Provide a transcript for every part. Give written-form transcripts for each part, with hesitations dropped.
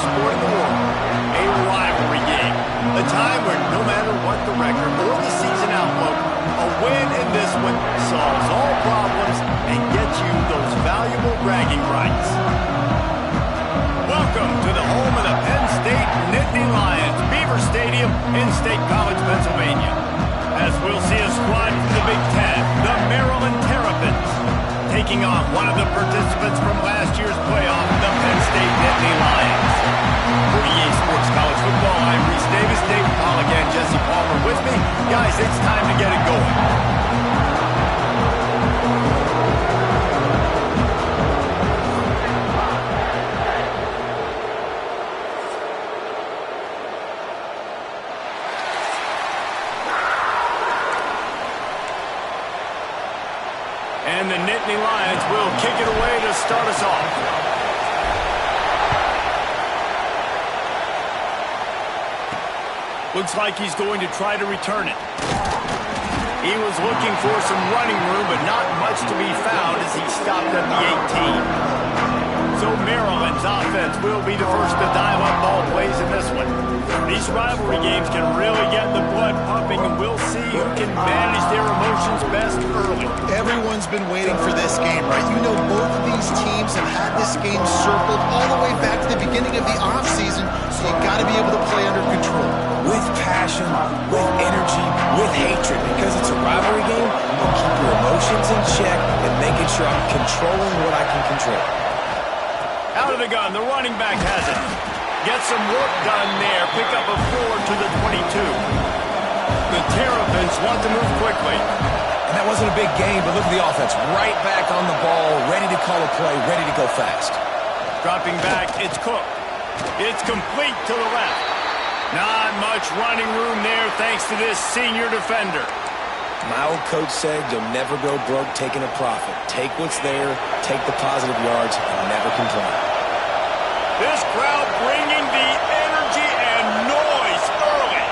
sport in the world, a rivalry game. A time where no matter what the record or the season outlook, a win in this one solves all problems and gets you those valuable bragging rights. Welcome to the home of the Penn State Nittany Lions, Beaver Stadium in State College, Pennsylvania. As we'll see a squad from the Big Ten, the Maryland Terrapins, taking on one of the participants from last year's playoff, the Penn State Nittany Lions. For EA Sports College Football, I'm Reese Davis, Dave Paul again, Jesse Palmer with me. Guys, it's time to get it going. And the Nittany Lions will kick it away to start us off. Looks like he's going to try to return it. He was looking for some running room, but not much to be found as he stopped at the 18. So Maryland's offense will be the first to dial up ball plays in this one. These rivalry games can really get the blood pumping, and we'll see who can manage their emotions best early. Everyone's been waiting for this game, right? You know, both of these teams have had this game circled all the way back to the beginning of the offseason, so you got to be able to play under control. With passion, with energy, with hatred, because it's a rivalry game, I'll keep your emotions in check and making sure I'm controlling what I can control. Out of the gun, the running back has it. Get some work done there. Pick up a 4 to the 22. The Terrapins want to move quickly. And that wasn't a big game, but look at the offense. Right back on the ball, ready to call a play, ready to go fast. Dropping back, it's Cook. It's complete to the left. Not much running room there thanks to this senior defender. My old coach said you'll never go broke taking a profit. Take what's there, take the positive yards, and never complain. This crowd bringing the energy and noise early.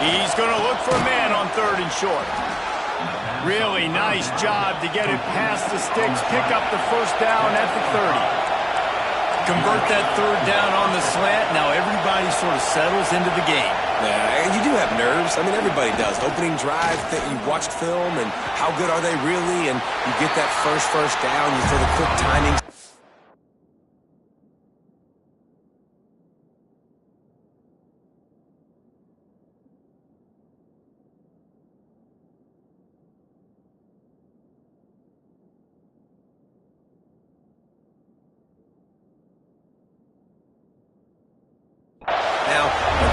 He's going to look for a man on 3rd and short. Really nice job to get it past the sticks, pick up the first down at the 30. Convert that 3rd down on the slant. Now everybody sort of settles into the game. Yeah, and you do have nerves. I mean, everybody does. Opening drive, you watched film, and how good are they really? And you get that first down, you throw the quick timing.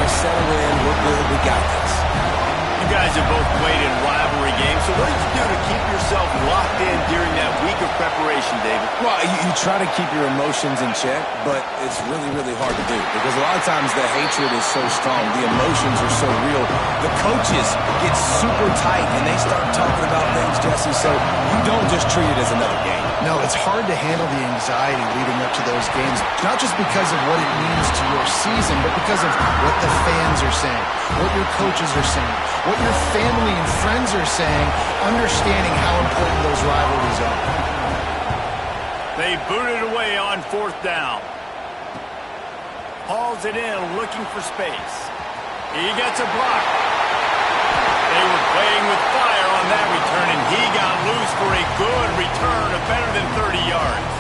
Settle in, we're good, we got this. You guys have both played in rivalry games, so what did you do to keep yourself locked in during that week of preparation, David? Well, you try to keep your emotions in check, but it's really, really hard to do because a lot of times the hatred is so strong, the emotions are so real. The coaches get super tight and they start talking about things, Jesse, so you don't just treat it as another game. No, it's hard to handle the anxiety leading up to those games, not just because of what it means to your season, but because of what the fans are saying, what your coaches are saying, what your family and friends are saying, understanding how important those rivalries are. They boot it away on 4th down. Hauls it in, looking for space. He gets a block. They were playing with fire on that return, and he got loose for a good return of better than 30 yards.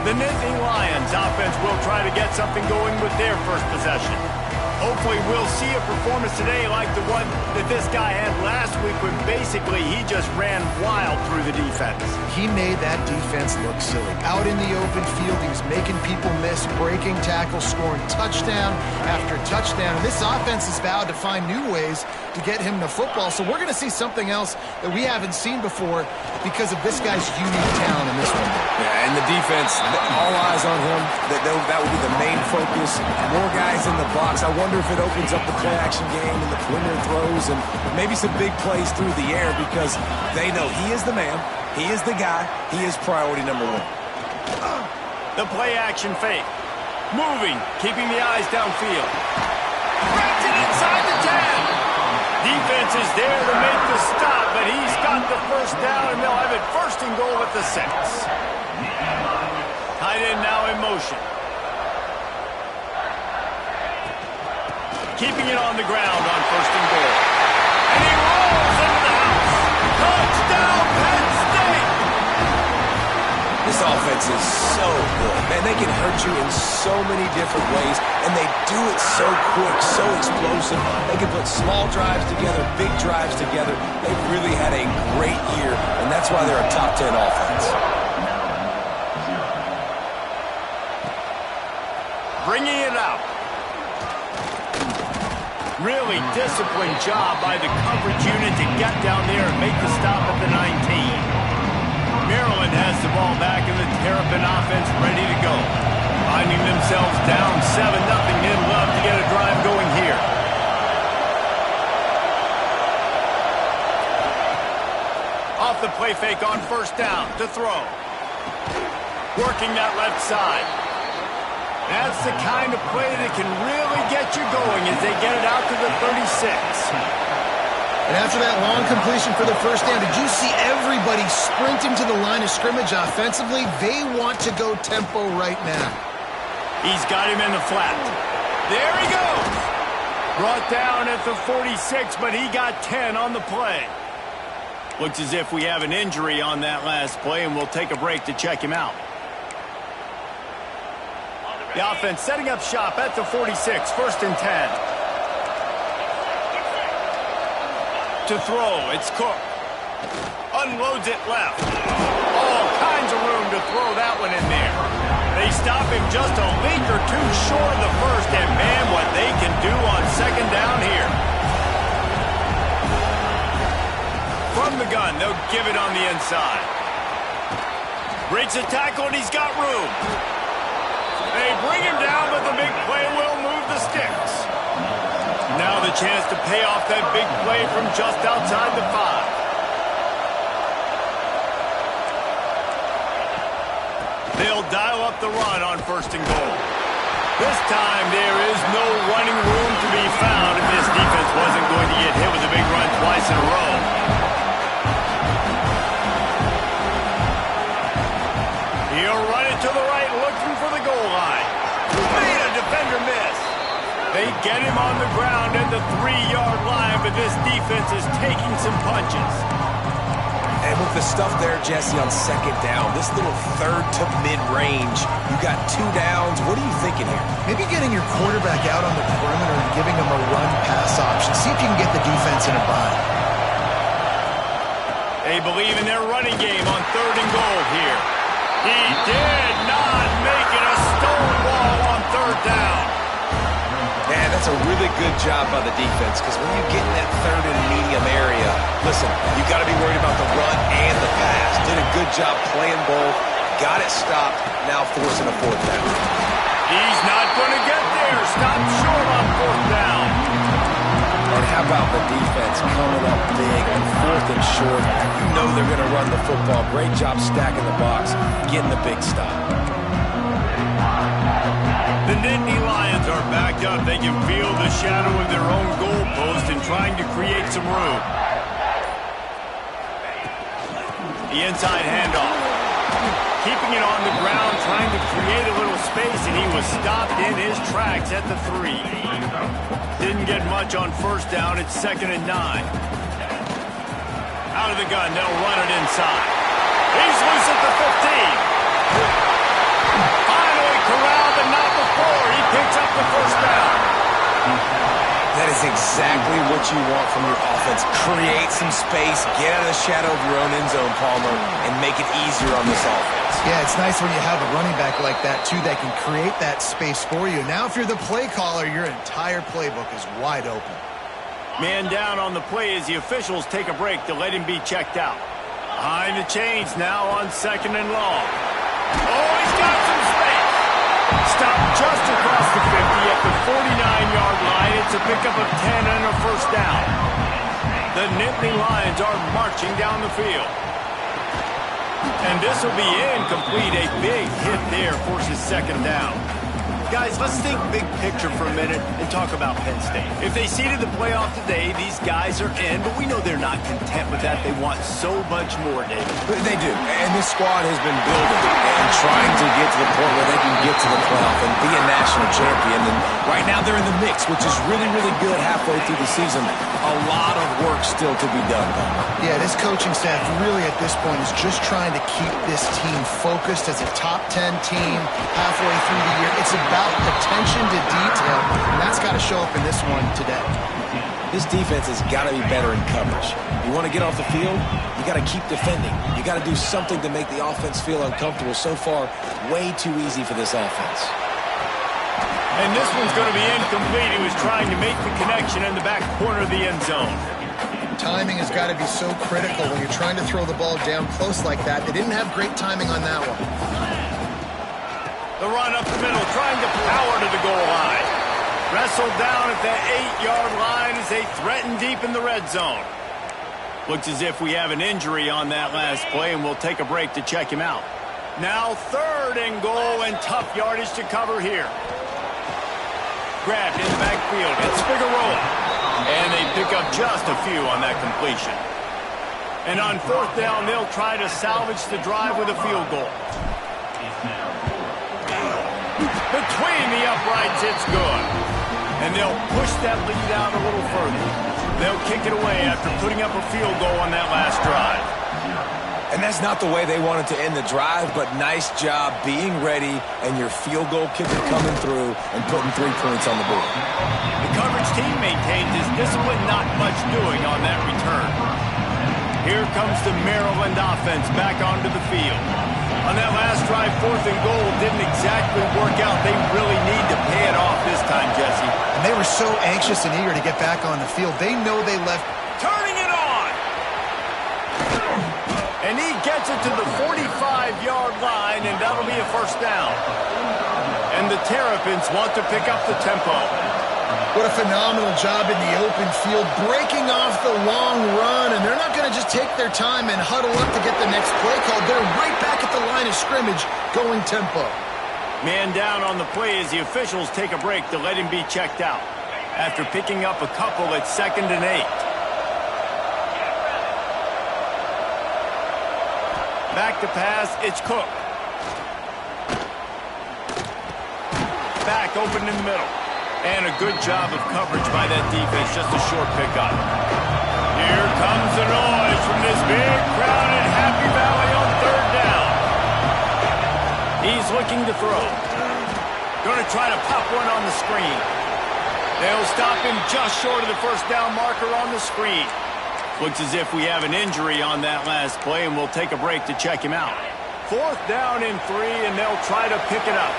The Nittany Lions offense will try to get something going with their first possession. Hopefully we'll see a performance today like the one that this guy had last week when basically he just ran wild through the defense. He made that defense look silly. Out in the open field, he was making people miss, breaking tackles, scoring touchdown after touchdown. And this offense has vowed to find new ways to get him the football. So we're going to see something else that we haven't seen before because of this guy's unique talent in this one. Yeah, and the defense, all eyes on him. That will be the main focus. More guys in the box. I wonder if it opens up the play-action game and the perimeter throws and maybe some big plays through the air because they know he is the man. He is the guy. He is priority number one. The play action fake. Moving, keeping the eyes downfield. Grabs it inside the 10. Defense is there to make the stop, but he's got the first down, and they'll have it first and goal at the 6. Tight end now in motion. Keeping it on the ground on first and goal. And he rolls into the house. Touchdown, Penn State! This offense is so good. Man, they can hurt you in so many different ways, and they do it so quick, so explosive. They can put small drives together, big drives together. They've really had a great year, and that's why they're a top 10 offense. Bringing it out. Really disciplined job by the coverage unit to get down there and make the stop at the 19. Maryland has the ball back and the Terrapin offense ready to go. Finding themselves down 7-0. They'd love to get a drive going here. Off the play fake on first down to throw. Working that left side. That's the kind of play that can really get you going as they get it out to the 36. And after that long completion for the first down, did you see everybody sprinting to the line of scrimmage offensively? They want to go tempo right now. He's got him in the flat. There he goes. Brought down at the 46, but he got 10 on the play. Looks as if we have an injury on that last play, and we'll take a break to check him out. The offense setting up shop at the 46, first and 10. To throw, it's Cook. Unloads it left. All kinds of room to throw that one in there. They stop him just a leak or two short of the first, and man, what they can do on second down here. From the gun, they'll give it on the inside. Breaks a tackle, and he's got room. They bring him down, but the big play will move the sticks. Now the chance to pay off that big play from just outside the 5. They'll dial up the run on first and goal. This time there is no running room to be found if this defense wasn't going to get hit with a big run twice in a row. He'll run it to the right, looking for the goal line. Made a defender miss. They get him on the ground at the 3-yard line, but this defense is taking some punches. And with the stuff there, Jesse, on second down, this little third to mid-range, you got 2 downs. What are you thinking here? Maybe getting your quarterback out on the perimeter and giving him a run-pass option. See if you can get the defense in a bind. They believe in their running game on third and goal here. He did not make it a stonewall on third down. Man, that's a really good job by the defense, because when you get in that third and medium area, listen, you got to be worried about the run and the pass. Did a good job playing both, got it stopped, now forcing a fourth down. He's not going to get there. Stop short on fourth down. And how about the defense coming up big on fourth and short? You know they're going to run the football. Great job stacking the box, getting the big stop. The Nittany Lions are backed up. They can feel the shadow of their own goalpost and trying to create some room. The inside handoff. Keeping it on the ground, trying to create a little space, and he was stopped in his tracks at the 3. Didn't get much on first down. It's 2nd and 9. Out of the gun, they'll run it inside. He's loose at the 15. Finally corralled, but not before. He picks up the first down. That is exactly what you want from your offense. Create some space, get out of the shadow of your own end zone, Palmer, and make it easier on this offense. Yeah, it's nice when you have a running back like that, too, that can create that space for you. Now, if you're the play caller, your entire playbook is wide open. Man down on the play as the officials take a break to let him be checked out. Behind the chains now on 2nd and long. Oh, he's got some space. Stopped just across the 50 at the 49-yard line. It's a pickup of 10 and a first down. The Nittany Lions are marching down the field. And this will be incomplete. A big hit there forces second down. Guys, let's think big picture for a minute and talk about Penn State. If they seeded the playoff today, these guys are in, but we know they're not content with that. They want so much more, David. They do, and this squad has been building and trying to get to the point where they can get to the playoff and be a national champion. And right now they're in the mix, which is really, really good halfway through the season. A lot of work still to be done, though. Yeah, this coaching staff really at this point is just trying to keep this team focused as a top 10 team halfway through the year. It's about attention to detail, and that's got to show up in this one today. This defense has got to be better in coverage. You want to get off the field, you got to keep defending. You got to do something to make the offense feel uncomfortable. So far, way too easy for this offense. And this one's going to be incomplete. He was trying to make the connection in the back corner of the end zone. Timing has got to be so critical when you're trying to throw the ball down close like that. They didn't have great timing on that one. The run up the middle, trying to power to the goal line. Wrestled down at the 8-yard line as they threaten deep in the red zone. Looks as if we have an injury on that last play, and we'll take a break to check him out. Now 3rd and goal, and tough yardage to cover here. Grabbed in the backfield. It's Figueroa. And they pick up just a few on that completion. And on 4th down, they'll try to salvage the drive with a field goal. Between the uprights, it's good. And they'll push that lead out a little further. They'll kick it away after putting up a field goal on that last drive. And that's not the way they wanted to end the drive, but nice job being ready and your field goal kicker coming through and putting 3 points on the board. The coverage team maintains his discipline, not much doing on that return. Here comes the Maryland offense back onto the field. On that last drive, 4th and goal didn't exactly work out. They really need to pay it off this time, Jesse. And they were so anxious and eager to get back on the field. They know they left. Turning it on! And he gets it to the 45-yard line, and that'll be a 1st down. And the Terrapins want to pick up the tempo. What a phenomenal job in the open field, breaking off the long run, and they're not going to just take their time and huddle up to get the next play called. They're right back at the line of scrimmage, going tempo. Man down on the play as the officials take a break to let him be checked out. After picking up a couple at 2nd and 8. Back to pass, it's Cook. Back open in the middle. And a good job of coverage by that defense, just a short pickup. Here comes the noise from this big crowd in Happy Valley on 3rd down. He's looking to throw. Going to try to pop one on the screen. They'll stop him just short of the 1st down marker on the screen. Looks as if we have an injury on that last play, and we'll take a break to check him out. 4th down and 3, and they'll try to pick it up.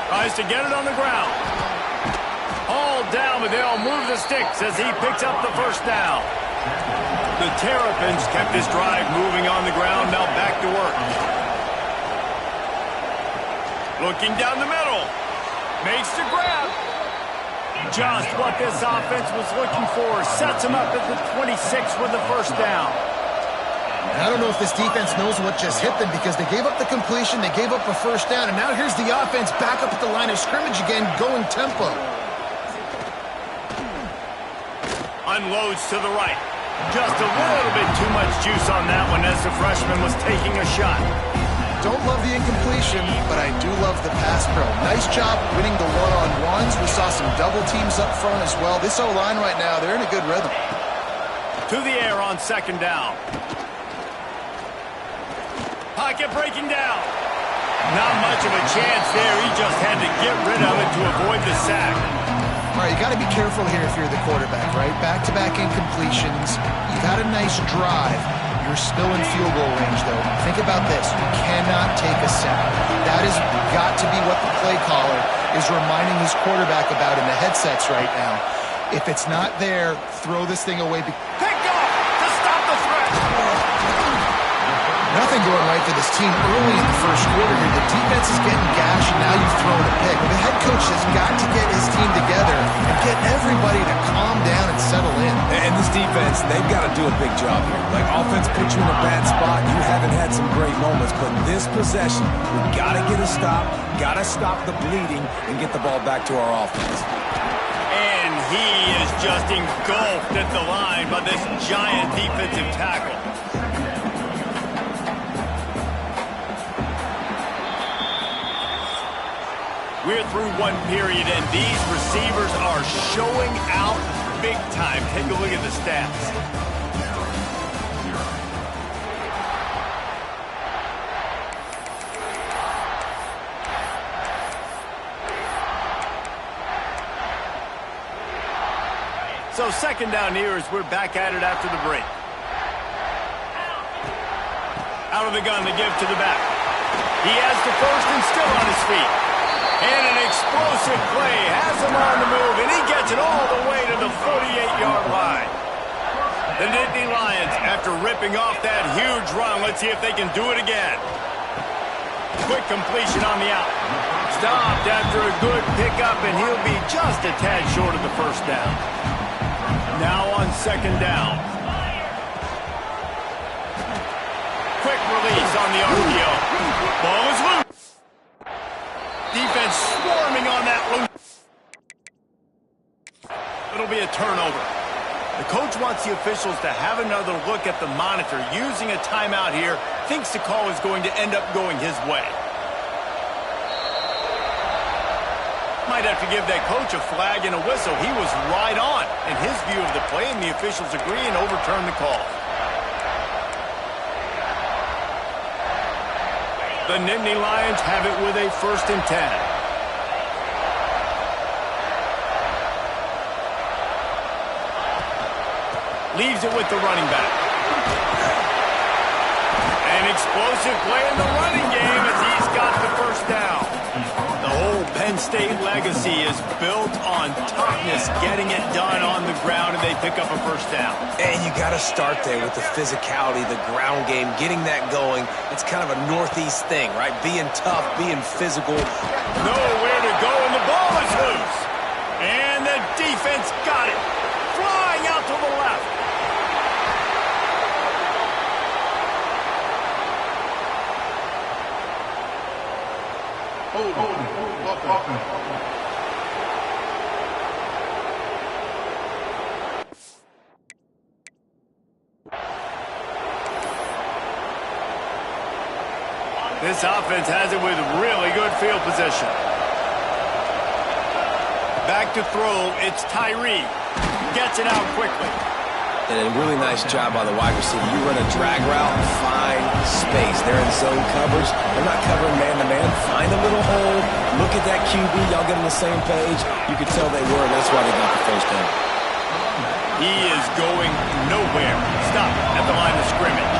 Tries to get it on the ground. All down, but they'll move the sticks as he picks up the 1st down. The Terrapins kept this drive moving on the ground, now back to work. Looking down the middle. Makes the grab. Just what this offense was looking for. Sets him up at the 26 with the 1st down. I don't know if this defense knows what just hit them because they gave up the completion, they gave up a 1st down, and now here's the offense back up at the line of scrimmage again, going tempo. Unloads to the right. Just a little bit too much juice on that one as the freshman was taking a shot. Don't love the incompletion, but I do love the pass pro. Nice job winning the one-on-ones. We saw some double teams up front as well. This O-line right now, they're in a good rhythm. To the air on 2nd down. Pocket breaking down. Not much of a chance there. He just had to get rid of it to avoid the sack. All right, you got to be careful here if you're the quarterback, right? Back-to-back incompletions. You've had a nice drive. You're still in field goal range, though. Think about this. You cannot take a sack. That has got to be what the play caller is reminding his quarterback about in the headsets right now. If it's not there, throw this thing away. Pick off to stop the threat. Nothing going right for this team early in the 1st quarter here. The defense is getting gashed, and now you've thrown a pick. The head coach has got to get his team together and get everybody to calm down and settle in. And this defense, they've got to do a big job here. Like, offense put you in a bad spot. You haven't had some great moments, but this possession, we got to get a stop, got to stop the bleeding, and get the ball back to our offense. And he is just engulfed at the line by this giant defensive tackle. We're through one period, and these receivers are showing out big time. Take a look at the stats. So second down here as we're back at it after the break. Out of the gun to give to the back. He has the first and still on his feet. And an explosive play has him on the move, and he gets it all the way to the 48-yard line. The Nittany Lions, after ripping off that huge run, let's see if they can do it again. Quick completion on the out. Stopped after a good pickup, and he'll be just a tad short of the first down. Now on second down. Quick release on the RPO. Ball is loose. Defense swarming on that loose. It'll be a turnover. The coach wants the officials to have another look at the monitor. Using a timeout here, thinks the call is going to end up going his way. Might have to give that coach a flag and a whistle. He was right on in his view of the play, and the officials agree and overturn the call. The Nittany Lions have it with a 1st and 10. Leaves it with the running back. An explosive play in the running game as he's got the first down. The whole Penn State legacy is built on toughness, getting it done on the ground, and they pick up a first down. And you got to start there with the physicality, the ground game, getting that going. It's kind of a Northeast thing, right? Being tough, being physical. Nowhere to go, and the ball is loose. And the defense got it. Flying out to the left. This offense has it with really good field position. Back to throw, it's Tyree. Gets it out quickly. And a really nice job by the wide receiver. You run a drag route, find space. They're in zone coverage. They're not covering man-to-man. Find a little hole. Look at that QB. Y'all get on the same page. You could tell they were, and that's why they got the first down. He is going nowhere. Stop at the line of scrimmage.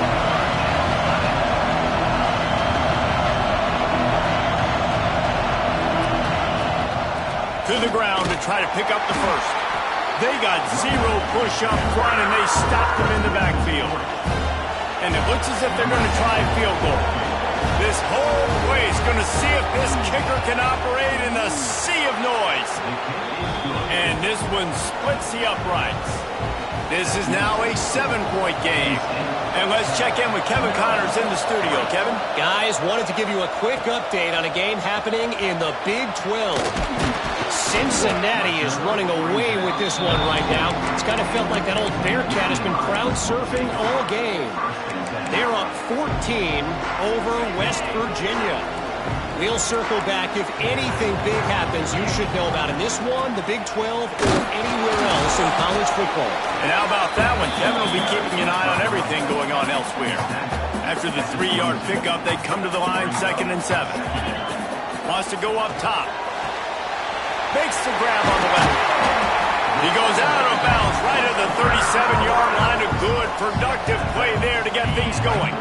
To the ground to try to pick up the first. They got zero push up front, and they stopped them in the backfield. And it looks as if they're going to try a field goal. This whole place going to see if this kicker can operate in a sea of noise. And this one splits the uprights. This is now a 7-point game. And let's check in with Kevin Connors in the studio. Kevin? Guys, wanted to give you a quick update on a game happening in the Big 12. Cincinnati is running away with this one right now. It's kind of felt like that old Bearcat has been crowd surfing all game. They're up 14 over West Virginia. We'll circle back. If anything big happens, you should know about in this one, the Big 12, or anywhere else in college football. And how about that one? Kevin will be keeping an eye on everything going on elsewhere. After the 3-yard pickup, they come to the line 2nd and 7. Wants to go up top. Makes the grab on the left. He goes out of bounds right at the 37-yard line. A good, productive play there to get things going.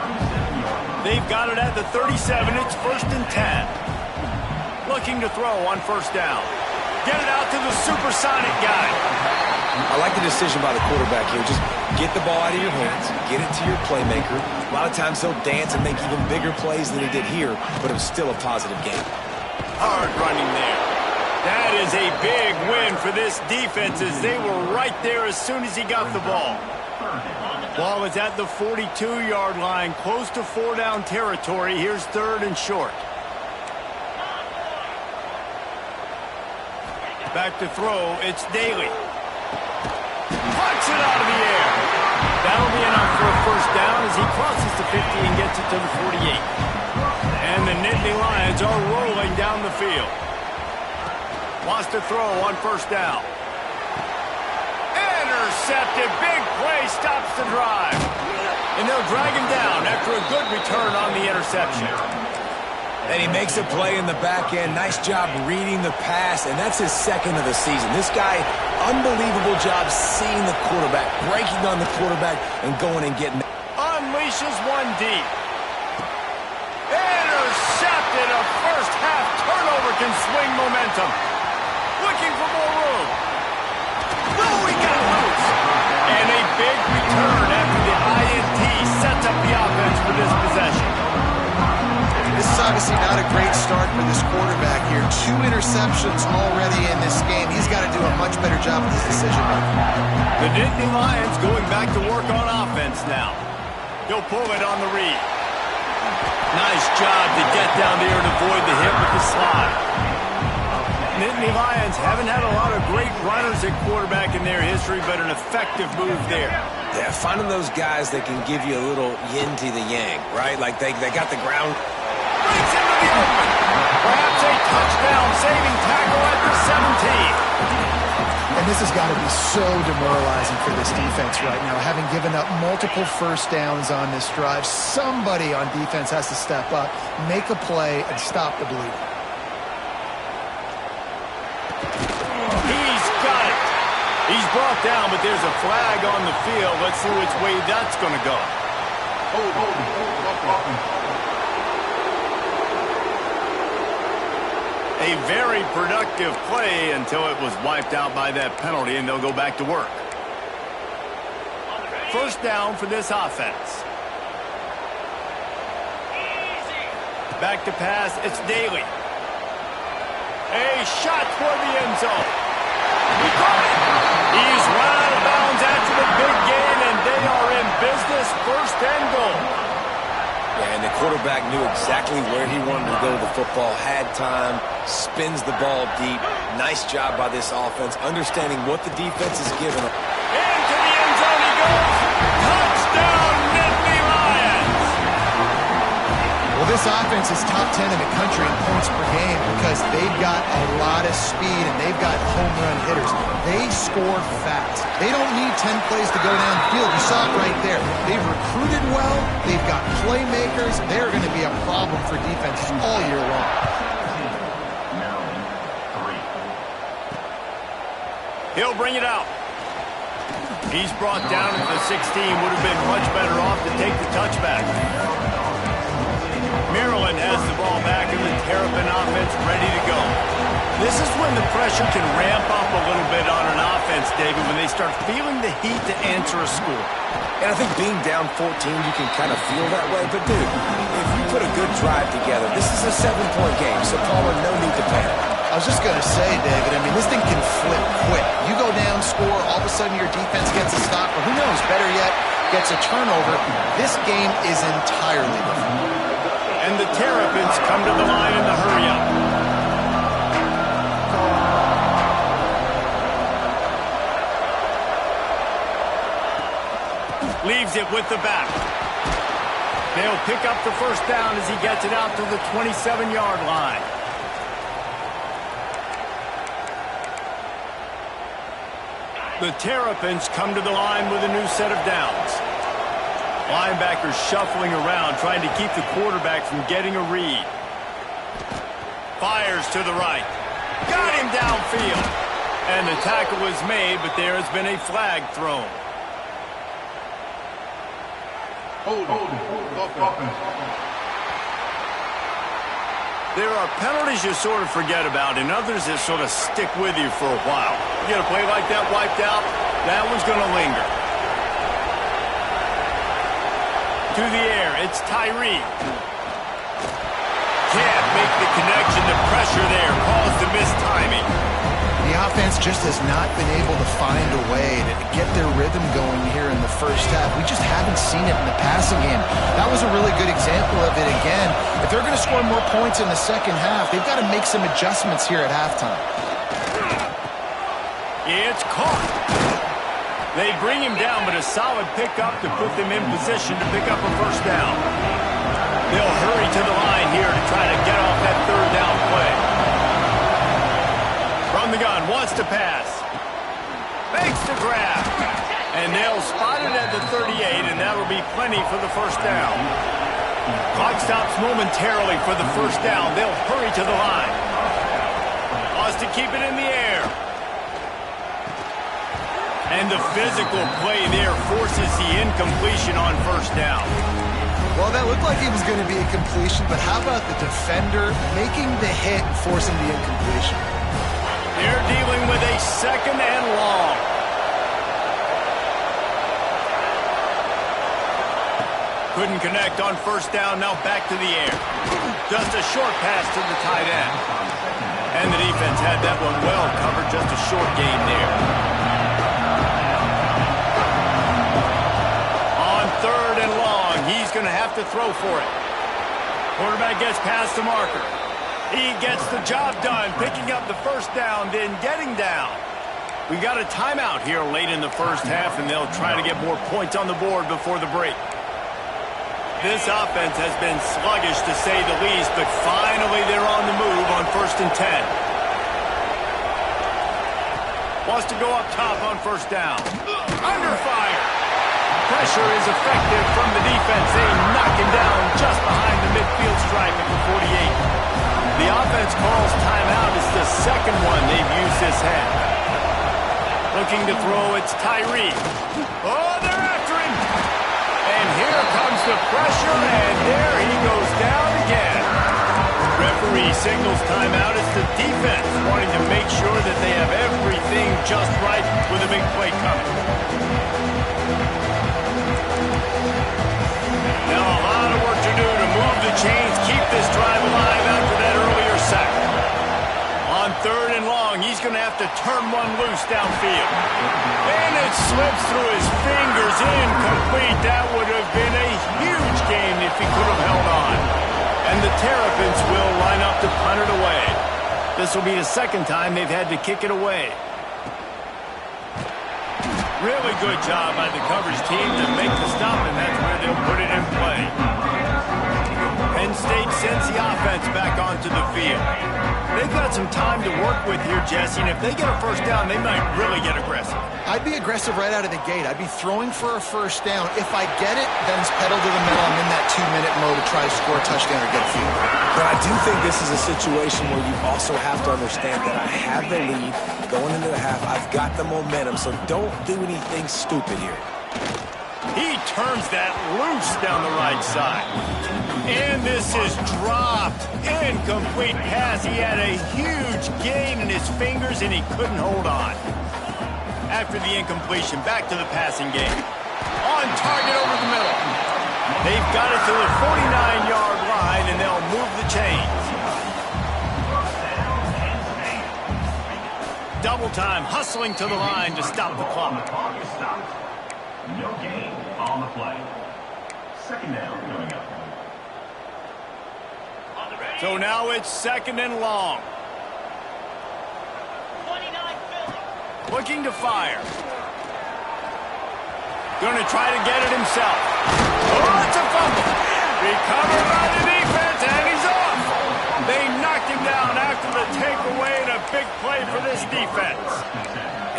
They've got it at the 37. It's 1st and 10. Looking to throw on first down. Get it out to the supersonic guy. I like the decision by the quarterback here. Just get the ball out of your hands, get it to your playmaker. A lot of times he'll dance and make even bigger plays than he did here, but it was still a positive game. Hard running there. That is a big win for this defense as they were right there as soon as he got the ball. Ball is at the 42-yard line, close to 4-down territory. Here's 3rd and short. Back to throw, it's Daly. Plucks it out of the air. That'll be enough for a first down as he crosses the 50 and gets it to the 48. And the Nittany Lions are rolling down the field. Wants to throw on first down. Intercepted. Big play stops the drive. And they'll drag him down after a good return on the interception. And he makes a play in the back end. Nice job reading the pass, and that's his 2nd of the season. This guy, unbelievable job seeing the quarterback, breaking on the quarterback, and going and getting it. Unleashes one deep. Intercepted. A first half turnover can swing momentum. Looking for more room. Oh, he got loose. And a big return after the INT sets up the offense for this possession. This is obviously not a great start for this quarterback here. 2 interceptions already in this game. He's got to do a much better job with his decision making. The Nittany Lions going back to work on offense now. He'll pull it on the read. Nice job to get down there and avoid the hit with the slide. Nittany Lions haven't had a lot of great runners at quarterback in their history, but an effective move there. Yeah, finding those guys that can give you a little yin to the yang, right? Like they got the ground. Breaks into the open. Perhaps a touchdown-saving tackle at the 17. And this has got to be so demoralizing for this defense right now. Having given up multiple first downs on this drive, somebody on defense has to step up, make a play, and stop the bleeding. He's got it. He's brought down, but there's a flag on the field. Let's see which way that's going to go. A very productive play until it was wiped out by that penalty, and they'll go back to work. First down for this offense. Back to pass, it's Daly. A shot toward the end zone. He caught it. He's run out of bounds after the big gain, and they are in business, 1st and goal. Yeah, and the quarterback knew exactly where he wanted to go with the football, had time, spins the ball deep. Nice job by this offense, understanding what the defense is giving them. Into the end zone he goes. Touchdown, Nittany Lions. Well, this offense is top 10 in the country in points per game because they've got a lot of speed and they've got home run hitters. They score fast. They don't need 10 plays to go down the field. You saw it right there. They've recruited well. They've got playmakers. They're going to be a problem for defenses all year long. He'll bring it out. He's brought down at the 16. Would have been much better off to take the touchback. Maryland has the ball back and the Terrapin offense ready to go. This is when the pressure can ramp up a little bit on an offense, David, when they start feeling the heat to answer a score. And I think being down 14, you can kind of feel that way. But, dude, if you put a good drive together, this is a 7-point game, so Palmer, no need to panic. I was just going to say, David, I mean, this thing can flip quick. You go down, score, all of a sudden your defense gets a stop, or who knows, better yet, gets a turnover. This game is entirely different. And the Terrapins come to the line in the hurry-up. Leaves it with the back. They'll pick up the first down as he gets it out to the 27-yard line. The Terrapins come to the line with a new set of downs. Linebackers shuffling around, trying to keep the quarterback from getting a read. Fires to the right. Got him downfield. And the tackle was made, but there has been a flag thrown. There are penalties you sort of forget about, and others that sort of stick with you for a while. You get a play like that wiped out, that one's going to linger. To the air, it's Tyree. Can't make the connection. The pressure there caused the mistiming. The offense just has not been able to find a way to get their rhythm going here in the first half. We just haven't seen it in the passing game. That was a really good example of it again. If they're going to score more points in the second half, they've got to make some adjustments here at halftime. It's caught. They bring him down, but a solid pickup to put them in position to pick up a first down. They'll hurry to the line here to try to get off that third down play. From the gun, wants to pass. Makes the grab. And they'll spot it at the 38, and that'll be plenty for the first down. Clock stops momentarily for the first down. They'll hurry to the line. Wants to keep it in the air. And the physical play there forces the incompletion on first down. Well, that looked like it was going to be a completion, but how about the defender making the hit and forcing the incompletion? They're dealing with a second and long. Couldn't connect on first down, now back to the air. Just a short pass to the tight end. And the defense had that one well covered, just a short gain there. On third and long, he's going to have to throw for it. Quarterback gets past the marker. He gets the job done, picking up the first down, then getting down. We got a timeout here late in the first half, and they'll try to get more points on the board before the break. This offense has been sluggish, to say the least, but finally they're on the move on 1st and 10. Wants to go up top on first down. Under fire. Pressure is effective from the defense. They knock him down just behind the midfield stripe at the 48. The offense calls timeout. It's the second one they've used this half. Looking to throw, it's Tyree. Oh, they're after him. And here comes the pressure, and there he goes down again. Referee signals timeout. It's the defense wanting to make sure that they have everything just right with a big play coming. Now a lot of work to do to move the chains, keep this drive alive after that earlier sack. On third and long, he's going to have to turn one loose downfield. And it slips through his fingers, incomplete. That would have been a huge gain if he could have held on. And the Terrapins will line up to punt it away. This will be the second time they've had to kick it away. Really good job by the coverage team to make the stop, and that's where they'll put it in play. Penn State sends the offense back onto the field. They've got some time to work with here, Jesse, and if they get a first down, they might really get aggressive. I'd be aggressive right out of the gate. I'd be throwing for a first down. If I get it, then it's pedal to the metal. I'm in that 2-minute mode to try to score a touchdown or get a field. But I do think this is a situation where you also have to understand that I have the lead going into the half. I've got the momentum, so don't do anything stupid here. He turns that loose down the right side. And this is dropped. Incomplete pass. He had a huge gain in his fingers, and he couldn't hold on. After the incompletion, back to the passing game. On target over the middle. They've got it to the 49-yard line, and they'll move the chains. Double time, hustling to the line to stop the clock. No gain on the play. Second down coming up. So now it's second and long. Looking to fire. Going to try to get it himself. Oh, it's a fumble. Recovered by the defense, and he's off. They knocked him down after the takeaway, and a big play for this defense.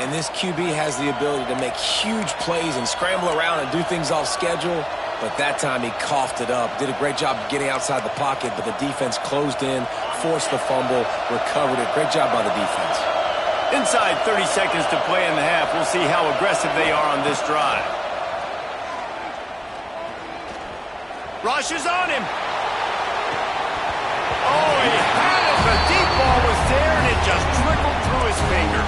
And this QB has the ability to make huge plays and scramble around and do things off schedule. But that time he coughed it up. Did a great job of getting outside the pocket, but the defense closed in, forced the fumble, recovered it. Great job by the defense. Inside 30 seconds to play in the half. We'll see how aggressive they are on this drive. Rush is on him. Oh, he had it. The deep ball was there, and it just trickled through his fingers.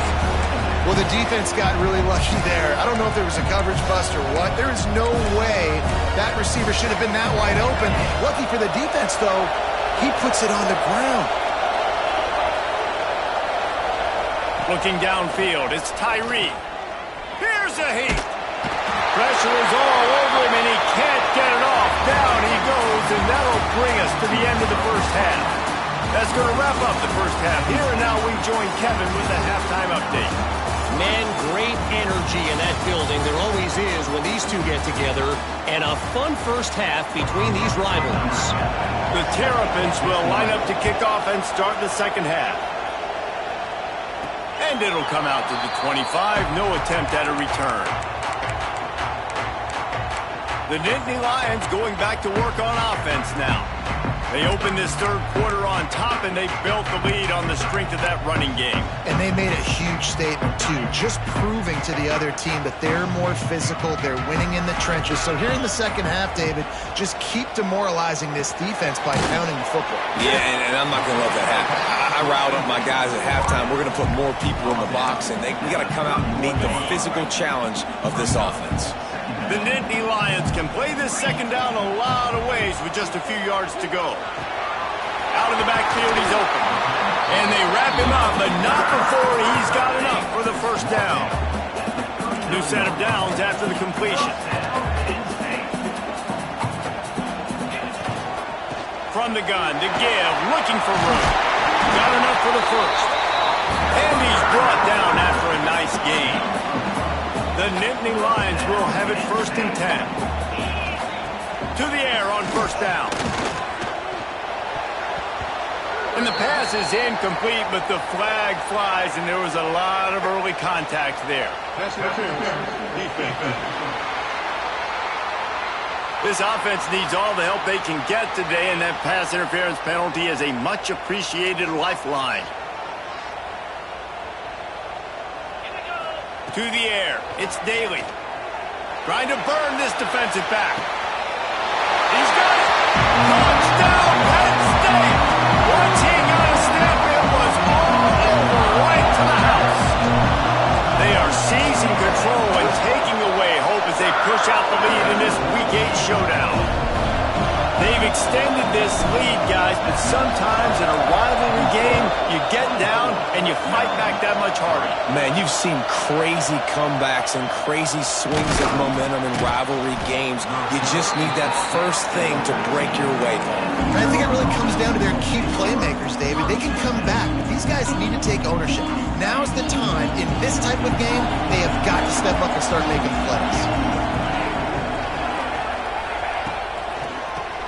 Well, the defense got really lucky there. I don't know if there was a coverage bust or what. There is no way that receiver should have been that wide open. Lucky for the defense, though, He puts it on the ground. Looking downfield, it's Tyree. Here's a heat. Pressure is all over him, and he can't get it off. Down he goes, and that'll bring us to the end of the first half. That's going to wrap up the first half. Here and now we join Kevin with the halftime update. Man, great energy in that building. There always is when these two get together. And a fun first half between these rivals. The Terrapins will line up to kick off and start the second half. And it'll come out to the 25. No attempt at a return. The Nittany Lions going back to work on offense now. They opened this third quarter on top, and they built the lead on the strength of that running game. And they made a huge statement, too, just proving to the other team that they're more physical, they're winning in the trenches. So here in the second half, David, just keep demoralizing this defense by pounding the football. Yeah, and I'm not going to let that happen. I riled up my guys at halftime. We're going to put more people in the box, and we got to come out and meet the physical challenge of this offense. The Nittany Lions can play this second down a lot of ways with just a few yards to go. Out of the backfield, he's open. And they wrap him up, but not before he's got enough for the first down. New set of downs after the completion. From the gun to give, looking for room. Got enough for the first. And he's brought down after a nice gain. The Nittany Lions will have it 1st and 10. To the air on first down. And the pass is incomplete, but the flag flies, and there was a lot of early contact there. This offense needs all the help they can get today, and that pass interference penalty is a much-appreciated lifeline. To the air, it's Daly. Trying to burn this defensive back. He's got it! Touchdown, Penn State! Once he got a step, it was all over right to the house. They are seizing control and taking away hope as they push out the lead in this Week 8 showdown. They've extended this lead, guys, but sometimes in a rivalry game, you get down and you fight back that much harder. Man, you've seen crazy comebacks and crazy swings of momentum in rivalry games. You just need that first thing to break your way home. I think it really comes down to their key playmakers, David. They can come back, but these guys need to take ownership. Now's the time. In this type of game, they have got to step up and start making plays.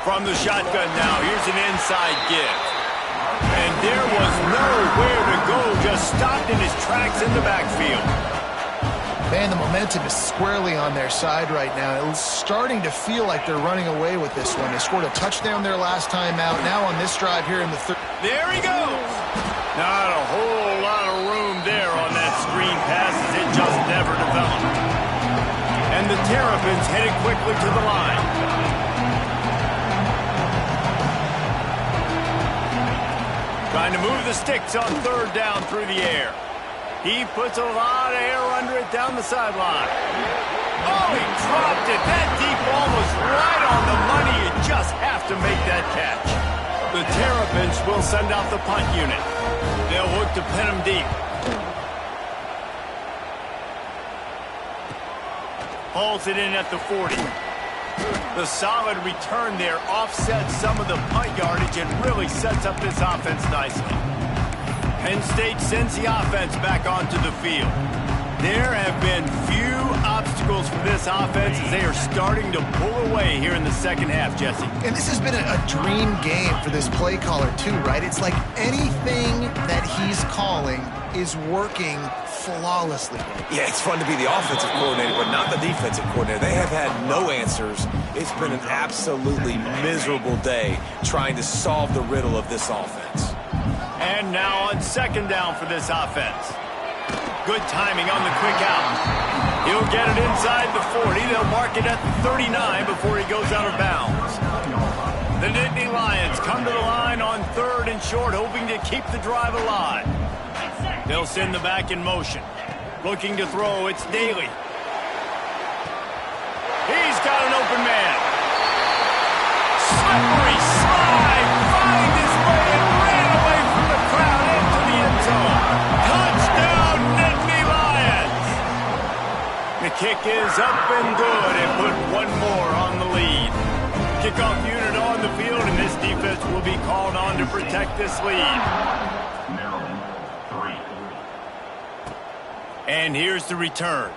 From the shotgun now, here's an inside give. And there was nowhere to go, just stopped in his tracks in the backfield. Man, the momentum is squarely on their side right now. It's starting to feel like they're running away with this one. They scored a touchdown their last time out. Now on this drive here in the third. There he goes. Not a whole lot of room there on that screen pass as it just never developed. And the Terrapins headed quickly to the line. Trying to move the sticks on third down through the air. He puts a lot of air under it down the sideline. Oh, he dropped it. That deep ball was right on the money. You just have to make that catch. The Terrapins will send out the punt unit. They'll look to pin him deep. Hauls it in at the 40. The solid return there offsets some of the punt yardage and really sets up this offense nicely. Penn State sends the offense back onto the field. There have been few obstacles for this offense as they are starting to pull away here in the second half, Jesse. And this has been a dream game for this play caller too, right? It's like anything that he's calling is working flawlessly. Yeah, it's fun to be the offensive coordinator, but not the defensive coordinator. They have had no answers. It's been an absolutely miserable day trying to solve the riddle of this offense. And now on second down for this offense. Good timing on the quick out. He'll get it inside the 40. They'll mark it at the 39 before he goes out of bounds. The Nittany Lions come to the line on third and short, hoping to keep the drive alive. They'll send the back in motion. Looking to throw, it's Daly. He's got an open man. Slippery slide, find his The kick is up and good and put one more on the lead. Kickoff unit on the field, and this defense will be called on to protect this lead. Maryland, 3. And here's the return.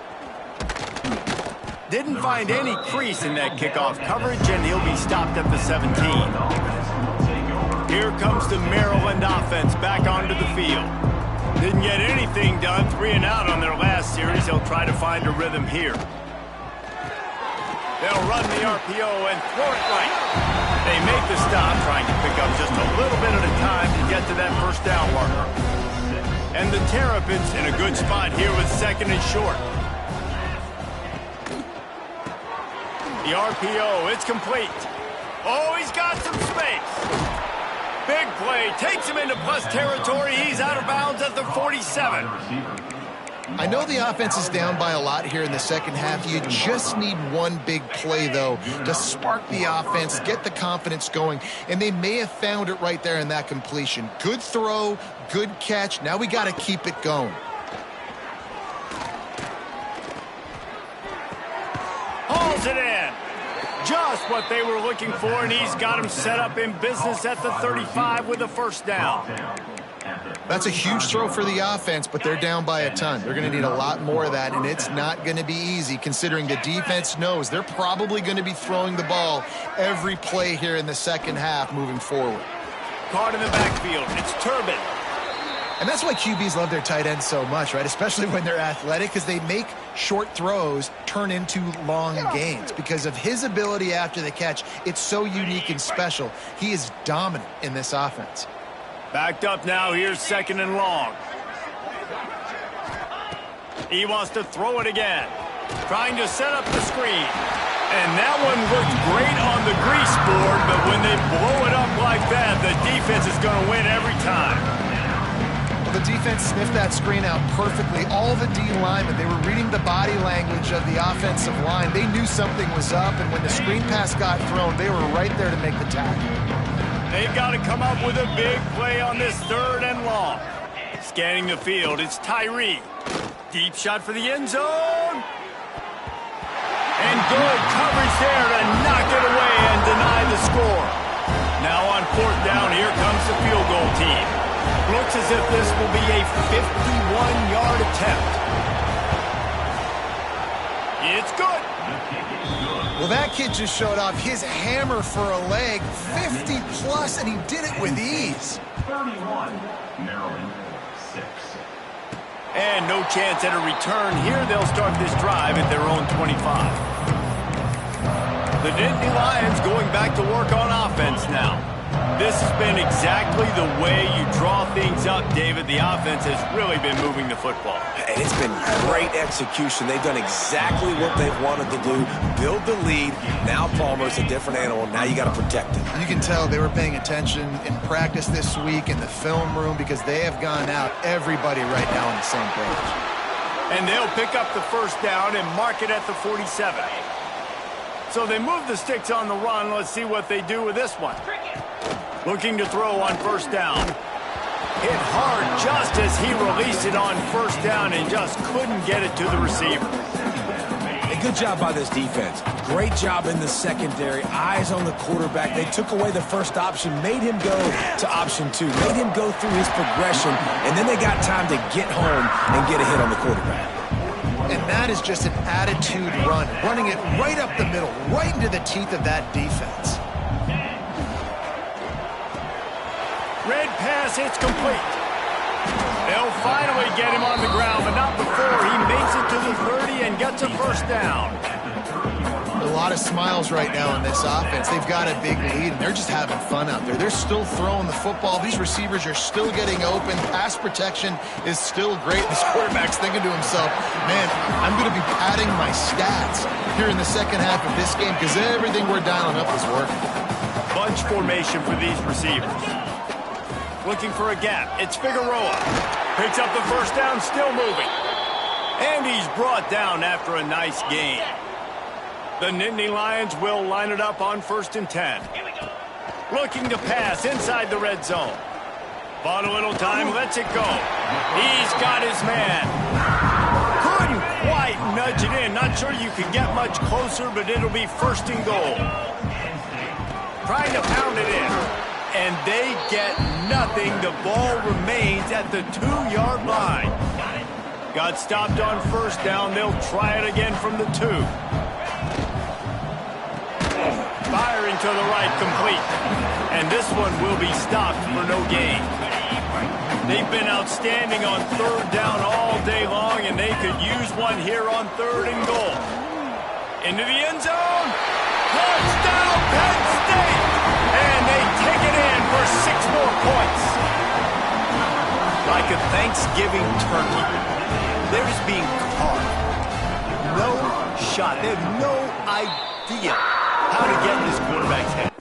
Didn't find any crease in that kickoff coverage, and he'll be stopped at the 17. Here comes the Maryland offense back onto the field. Didn't get anything done, 3 and out on their last series. They'll try to find a rhythm here. They'll run the RPO and throw it right. They make the stop, trying to pick up just a little bit at a time to get to that first down marker. And the Terrapins in a good spot here with 2nd and short. The RPO, it's complete. Oh, he's got some space. Big play, takes him into plus territory. He's out of bounds at the 47. I know the offense is down by a lot here in the second half. You just need one big play, though, to spark the offense, get the confidence going, and they may have found it right there in that completion. Good throw, good catch. Now we got to keep it going. Hauls it in. Just what they were looking for, and he's got him set up in business at the 35 with a first down. That's a huge throw for the offense, but they're down by a ton. They're going to need a lot more of that, and it's not going to be easy considering the defense knows they're probably going to be throwing the ball every play here in the second half moving forward. Caught in the backfield. It's Turbin. And that's why QBs love their tight ends so much, right? Especially when they're athletic, because they make short throws turn into long gains. Because of his ability after the catch, it's so unique and special. He is dominant in this offense. Backed up now. Here's 2nd and long. He wants to throw it again. Trying to set up the screen. And that one looked great on the grease board, but when they blow it up like that, the defense is going to win every time. The defense sniffed that screen out perfectly. All the D linemen, they were reading the body language of the offensive line. They knew something was up, and when the screen pass got thrown, they were right there to make the tackle. They've got to come up with a big play on this 3rd and long. Scanning the field, it's Tyree. Deep shot for the end zone. And good coverage there to knock it away and deny the score. Now on 4th down, here comes the field goal team. Looks as if this will be a 51-yard attempt. It's good. Well, that kid just showed off his hammer for a leg, 50-plus, and he did it with ease. 31, Maryland, 6. And no chance at a return here. They'll start this drive at their own 25. The Nittany Lions going back to work on offense now. This has been exactly the way you draw things up, David. The offense has really been moving the football. And it's been great execution. They've done exactly what they've wanted to do. Build the lead. Now Palmer's a different animal. Now you got to protect him. You can tell they were paying attention in practice this week in the film room because they have gone out, everybody right now on the same page. And they'll pick up the first down and mark it at the 47. So they move the sticks on the run. Let's see what they do with this one. Looking to throw on 1st down. Hit hard just as he released it on 1st down and just couldn't get it to the receiver. A good job by this defense. Great job in the secondary. Eyes on the quarterback. They took away the first option, made him go to option 2, made him go through his progression, and then they got time to get home and get a hit on the quarterback. And that is just an attitude run, running it right up the middle, right into the teeth of that defense. Red pass, it's complete. They'll finally get him on the ground, but not before he makes it to the 30 and gets a first down. A lot of smiles right now in this offense. They've got a big lead, and they're just having fun out there. They're still throwing the football. These receivers are still getting open. Pass protection is still great. This quarterback's thinking to himself, man, I'm going to be padding my stats here in the second half of this game because everything we're dialing up is working. Bunch formation for these receivers. Looking for a gap. It's Figueroa. Picks up the first down, still moving. And he's brought down after a nice gain. The Nittany Lions will line it up on 1st and 10. Looking to pass inside the red zone. Bought a little time, lets it go. He's got his man. Couldn't quite nudge it in. not sure you can get much closer, but it'll be first and goal. Trying to pound it in. And they get nothing. The ball remains at the 2-yard line. Got stopped on first down. They'll try it again from the 2. Firing to the right, complete. And this one will be stopped for no gain. They've been outstanding on third down all day long, and they could use one here on third and goal. Into the end zone. Touchdown, Penn State! And they take it in for 6 more points. Like a Thanksgiving turkey, they're just being carved. No shot. They have no idea how to get in this quarterback's head.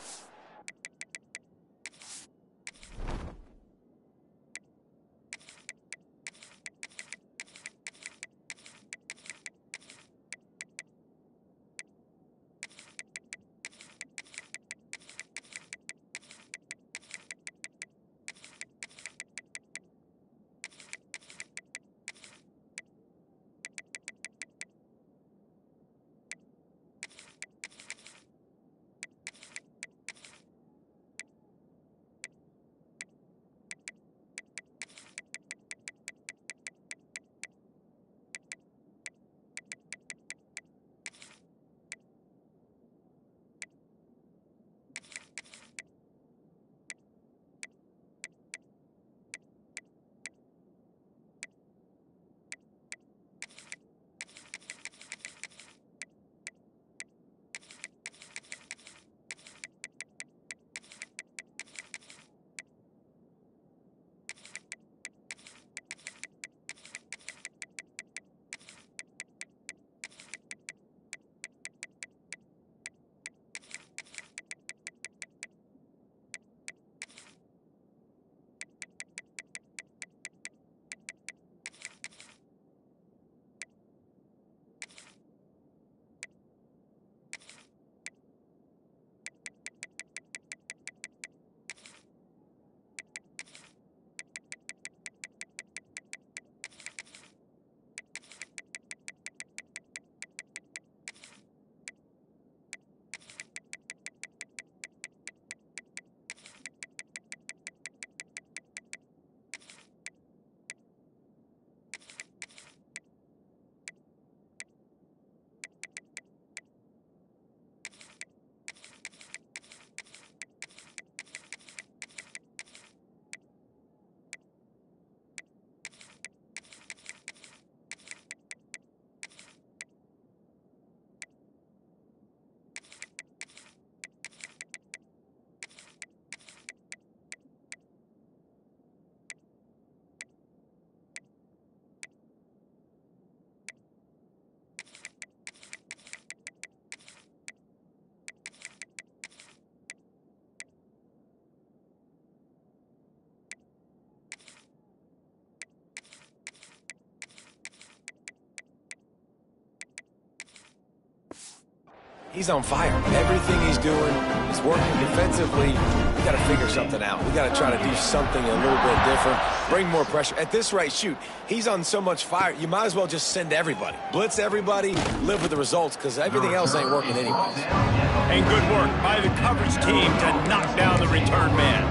He's on fire. Everything he's doing is working defensively. We got to figure something out. We got to try to do something a little bit different, bring more pressure. At this rate, shoot, he's on so much fire, you might as well just send everybody. Blitz everybody, live with the results, because everything else ain't working anyways. And good work by the coverage team to knock down the return man.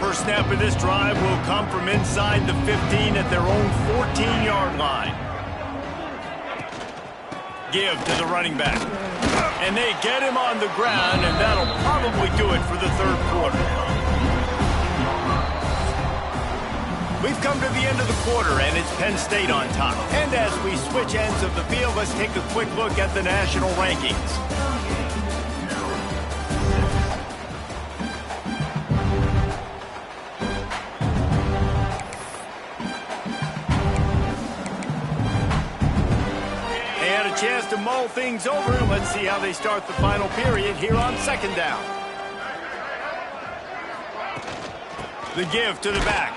First snap of this drive will come from inside the 15 at their own 14-yard line. Give to the running back. And they get him on the ground, and that'll probably do it for the third quarter. We've come to the end of the quarter, and it's Penn State on top. And as we switch ends of the field, let's take a quick look at the national rankings. Chance to mull things over. Let's see how they start the final period here on second down. The give to the back.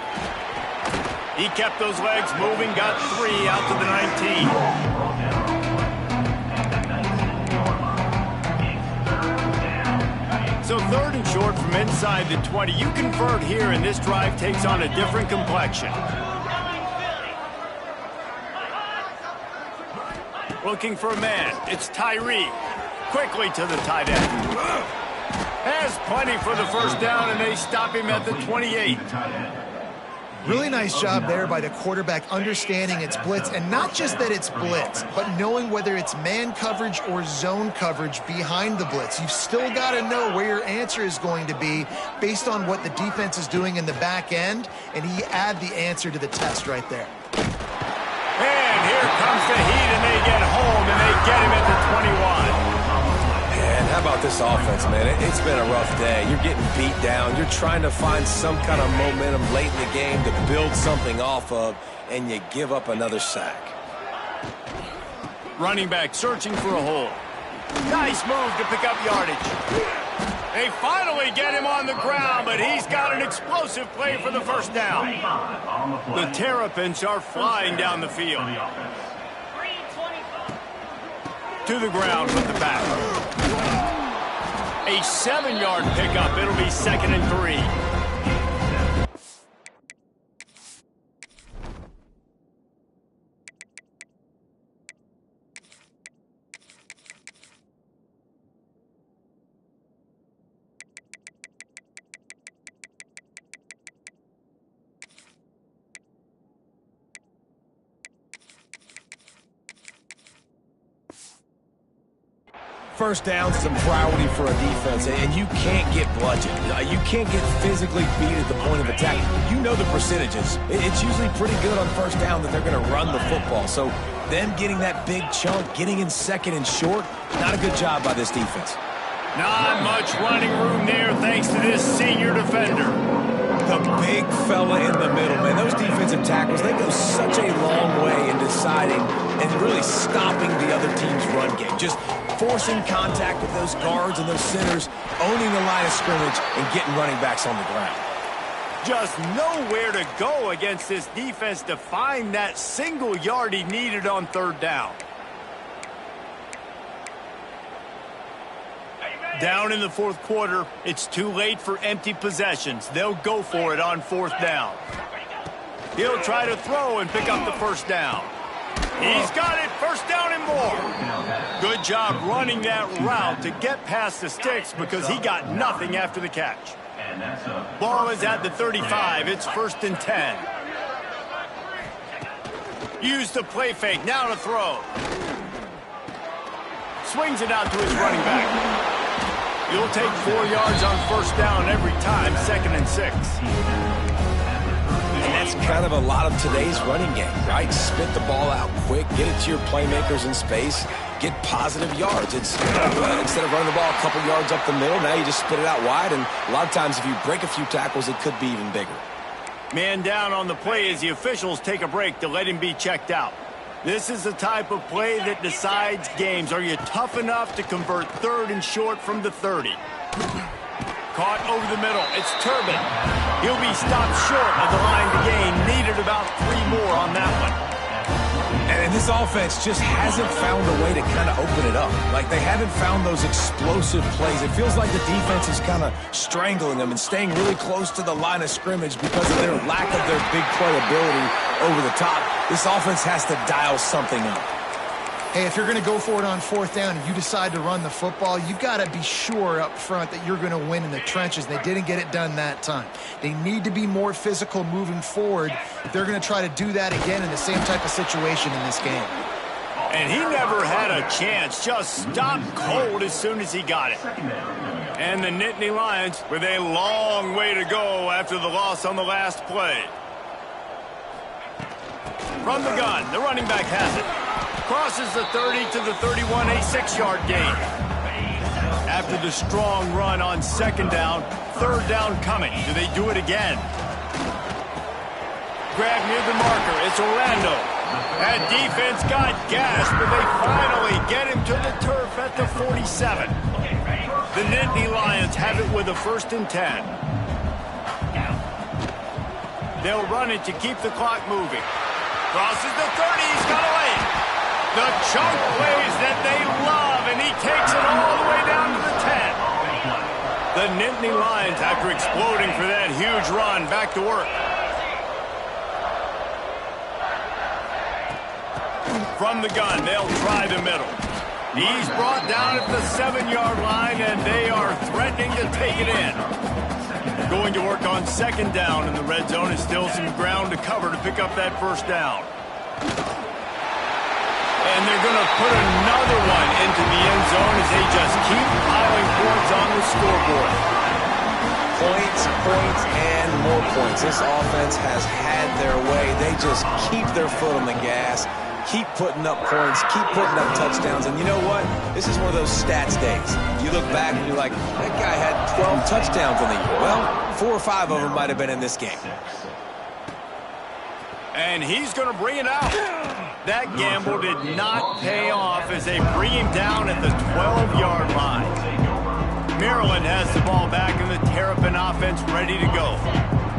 He kept those legs moving, got 3 out to the 19. So third and short from inside the 20. You convert here, and this drive takes on a different complexion. Looking for a man. It's Tyree. Quickly to the tight end. Has plenty for the first down, and they stop him at the 28. Really nice job there by the quarterback understanding it's blitz, and not just that it's blitz, but knowing whether it's man coverage or zone coverage behind the blitz. You've still got to know where your answer is going to be based on what the defense is doing in the back end, and he add the answer to the test right there. And here comes the heat, and they get home, and they get him at the 21. And how about this offense, man? It's been a rough day. You're getting beat down. You're trying to find some kind of momentum late in the game to build something off of, and you give up another sack. Running back searching for a hole. Nice move to pick up yardage. They finally get him on the ground, but he's got an explosive play for the first down. The Terrapins are flying down the field. To the ground with the back. A 7-yard pickup. It'll be 2nd and 3. First down is a priority for a defense, and you can't get bludgeoned. You can't get physically beat at the point of attack. You know the percentages. It's usually pretty good on first down that they're going to run the football. So them getting that big chunk, getting in 2nd and short, not a good job by this defense. Not much running room there thanks to this senior defender. The big fella in the middle, man. Those defensive tackles, they go such a long way in deciding and really stopping the other team's run game. Just forcing contact with those guards and those centers, owning the line of scrimmage, and getting running backs on the ground. Just nowhere to go against this defense to find that single yard he needed on 3rd down. Down in the 4th quarter, it's too late for empty possessions. They'll go for it on 4th down. He'll try to throw and pick up the first down. He's got it, 1st down and more. Good job running that route to get past the sticks because he got nothing after the catch. Ball is at the 35. It's 1st and 10. Use the play fake. Now to throw. Swings it out to his running back. You'll take 4 yards on 1st down every time, 2nd and 6. And that's kind of a lot of today's running game, right? Spit the ball out quick, get it to your playmakers in space, get positive yards. It's instead of running the ball a couple yards up the middle, now you just spit it out wide, and a lot of times if you break a few tackles, it could be even bigger. Man down on the play as the officials take a break to let him be checked out. This is the type of play that decides games. Are you tough enough to convert 3rd and short from the 30? Caught over the middle. It's Turbin. He'll be stopped short of the line to gain. Needed about 3 more on that one. And this offense just hasn't found a way to kind of open it up. Like, they haven't found those explosive plays. It feels like the defense is kind of strangling them and staying really close to the line of scrimmage because of their lack of their big play ability over the top. This offense has to dial something up. Hey, if you're going to go for it on 4th down and you decide to run the football, you've got to be sure up front that you're going to win in the trenches. They didn't get it done that time. They need to be more physical moving forward. They're going to try to do that again in the same type of situation in this game. And he never had a chance. Just stopped cold as soon as he got it. And the Nittany Lions with a long way to go after the loss on the last play. From the gun, the running back has it. Crosses the 30 to the 31, a 6-yard gain. After the strong run on 2nd down, 3rd down coming. Do they do it again? Grab near the marker. It's Orlando. That defense got gas, but they finally get him to the turf at the 47. The Nittany Lions have it with a 1st and 10. They'll run it to keep the clock moving. Crosses the 30. He's got to lay it. The chunk plays that they love, and he takes it all the way down to the 10. The Nittany Lions, after exploding for that huge run, back to work. From the gun, they'll try the middle. He's brought down at the 7-yard line, and they are threatening to take it in. Going to work on second down in the red zone. Is still some ground to cover to pick up that first down. And they're going to put another one into the end zone as they just keep piling points on the scoreboard. Points, and more points. This offense has had their way. They just keep their foot on the gas, keep putting up points, keep putting up touchdowns. And you know what? This is one of those stats days. You look back and you're like, that guy had 12 touchdowns in the year. Well, 4 or 5 of them might have been in this game. And he's going to bring it out. That gamble did not pay off as they bring him down at the 12-yard line. Maryland has the ball back and the Terrapin offense ready to go.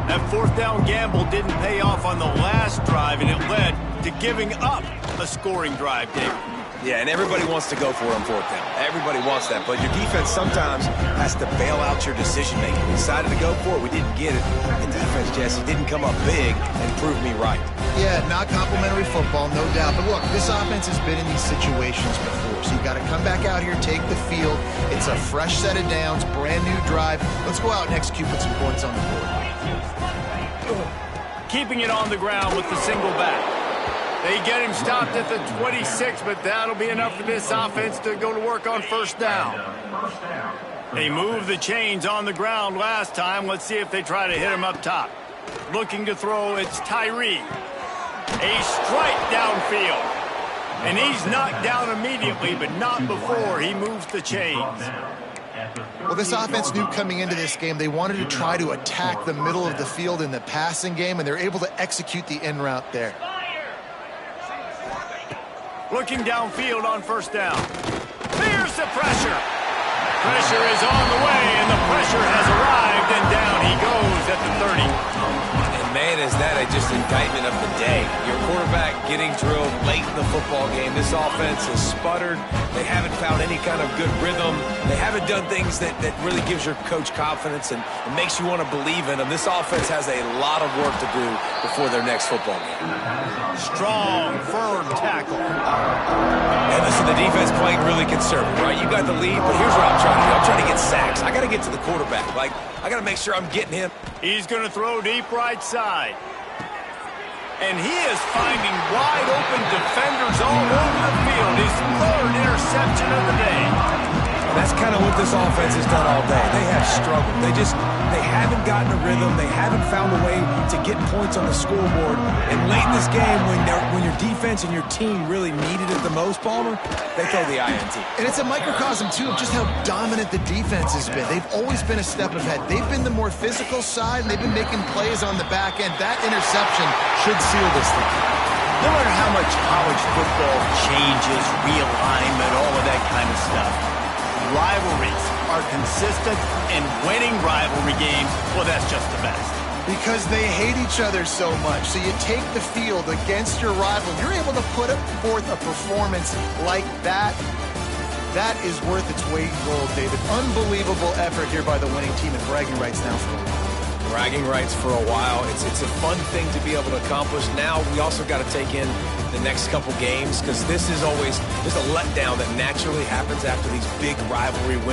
That fourth down gamble didn't pay off on the last drive, and it led to giving up a scoring drive, David. Yeah, and everybody wants to go for it on fourth down. Everybody wants that, but your defense sometimes has to bail out your decision-making. We decided to go for it. We didn't get it. The defense, Jesse, didn't come up big and prove me right. Yeah, not complimentary football, no doubt. But look, this offense has been in these situations before, so you got to come back out here, take the field. It's a fresh set of downs, brand new drive. Let's go out and execute with some points on the board. Keeping it on the ground with the single back. They get him stopped at the 26, but that'll be enough for this offense to go to work on first down. They moved the chains on the ground last time. Let's see if they try to hit him up top. Looking to throw, it's Tyree. A strike downfield. And he's knocked down immediately, but not before he moves the chains. Well, this offense knew coming into this game they wanted to try to attack the middle of the field in the passing game, and they're able to execute the in route there. Looking downfield on first down. There's the pressure. Pressure is on the way, and the pressure has arrived, and down he goes at the 30. And man, is that just indictment of the day. Your quarterback getting drilled late in the football game. This offense has sputtered. They haven't found any kind of good rhythm. They haven't done things that really gives your coach confidence and makes you want to believe in them. This offense has a lot of work to do before their next football game. Strong, firm tackle. And listen, the defense playing really conservative, right? You got the lead, but here's what I'm trying to do. I'm trying to get sacks. I got to get to the quarterback. Like, I got to make sure I'm getting him. He's going to throw deep right side. And he is finding wide open defenders all over the field. His third interception of the day. And that's kind of what this offense has done all day. They have struggled. They haven't gotten a rhythm. They haven't found a way to get points on the scoreboard. And late in this game, when your defense and your team really needed it the most, Palmer, they throw the INT. And it's a microcosm, too, of just how dominant the defense has been. They've always been a step ahead. They've been the more physical side, and they've been making plays on the back end. That interception should seal this thing. No matter how much college football changes, realignment, all of that kind of stuff, rivalries are consistent, and winning rivalry games, well, that's just the best. Because they hate each other so much. So you take the field against your rival. You're able to put forth a performance like that. That is worth its weight in gold, David. Unbelievable effort here by the winning team, and bragging rights now for a while. Bragging rights for a while. It's a fun thing to be able to accomplish. Now we also got to take in the next couple games, because this is always, there's a letdown that naturally happens after these big rivalry wins.